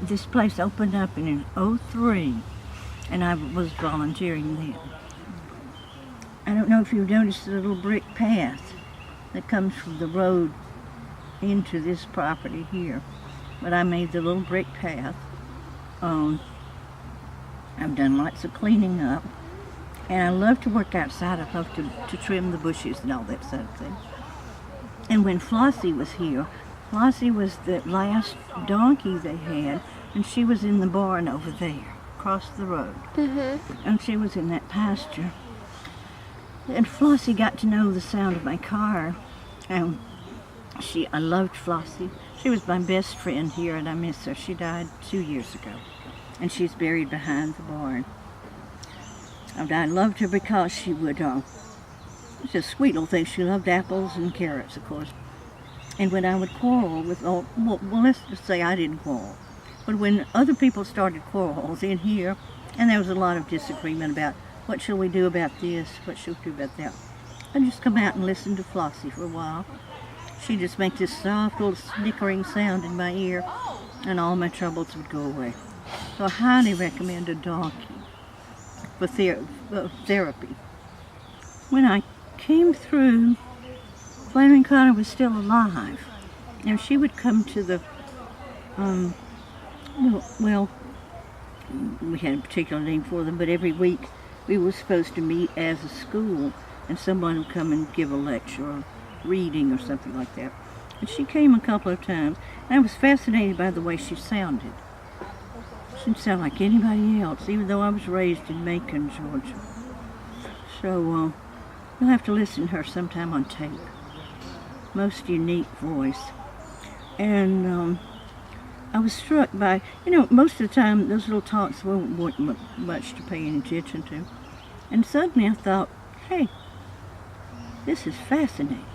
this place opened up in '03, and I was volunteering then. I don't know if you've noticed the little brick path that comes from the road into this property here, but I made the little brick path. I've done lots of cleaning up, and I love to work outside. I love to trim the bushes and all that sort of thing. And when Flossie was here, Flossie was the last donkey they had, and she was in the barn over there, across the road. And she was in that pasture. And Flossie got to know the sound of my car, and I loved Flossie. She was my best friend here, and I miss her. She died 2 years ago, and she's buried behind the barn. And I loved her because she would, it's a sweet little thing. She loved apples and carrots, of course. And when I would quarrel with, well, let's just say I didn't quarrel, but when other people started quarrels in here, and there was a lot of disagreement about what shall we do about this, what shall we do about that, I'd just come out and listen to Flossie for a while. She'd just make this soft little snickering sound in my ear, and all my troubles would go away. So I highly recommend a donkey for therapy. When I came through, Flannery O'Connor was still alive, and she would come to the, well, we had a particular name for them, but every week we were supposed to meet as a school, and someone would come and give a lecture or reading or something like that. And she came a couple of times, and I was fascinated by the way she sounded. She didn't sound like anybody else, even though I was raised in Macon, Georgia. So you'll have to listen to her sometime on tape. Most unique voice. And I was struck by, most of the time those little talks weren't much to pay any attention to. And suddenly I thought, hey, this is fascinating.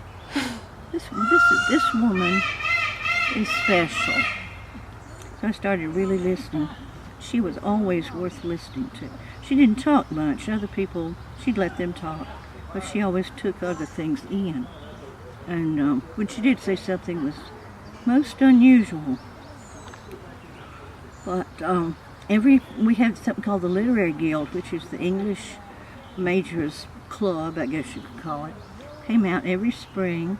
This woman is special. So I started really listening. She was always worth listening to. She didn't talk much. Other people, she'd let them talk, but she always took other things in. And when she did say something was most unusual. But we had something called the Literary Guild, which is the English Majors Club, I guess you could call it. Came out every spring,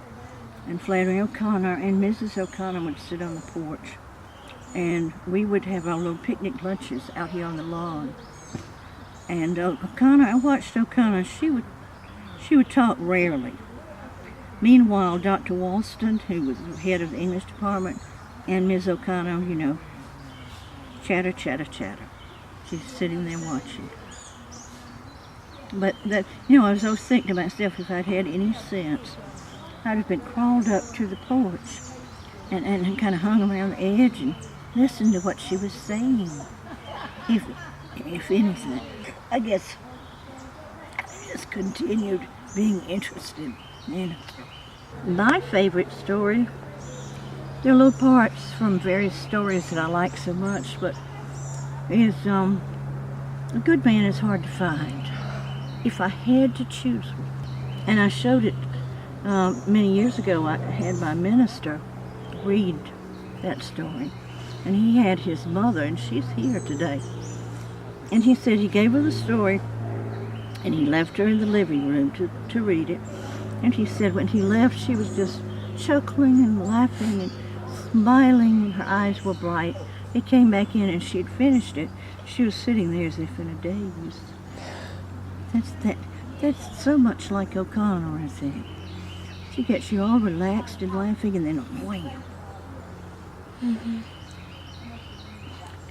and Flannery O'Connor and Mrs. O'Connor would sit on the porch, and we would have our little picnic lunches out here on the lawn. And I watched O'Connor. She would talk rarely. Meanwhile, Dr. Walston, who was the head of the English department, and Ms. O'Connor, chatter, chatter, chatter. She's sitting there watching. But I was always thinking to myself, if I'd had any sense, I'd have been crawled up to the porch and kind of hung around the edge and listened to what she was saying. If anything, I guess I just continued being interested in it. My favorite story, there are little parts from various stories that I like so much, but is A Good Man Is Hard to Find. If I had to choose one, and I showed it many years ago, I had my minister read that story, and he had his mother, and she's here today, and he said he gave her the story, and he left her in the living room to read it, and he said when he left she was just chuckling and laughing and smiling, and her eyes were bright. He came back in and she had finished it. She was sitting there as if in a daze. That's so much like O'Connor, I think. She gets you all relaxed and laughing, and then wham. And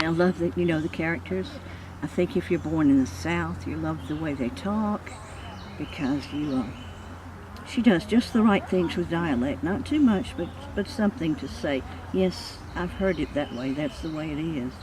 I love the characters. I think if you're born in the South, you love the way they talk, because she does just the right things with dialect. Not too much, but something to say. Yes, I've heard it that way. That's the way it is.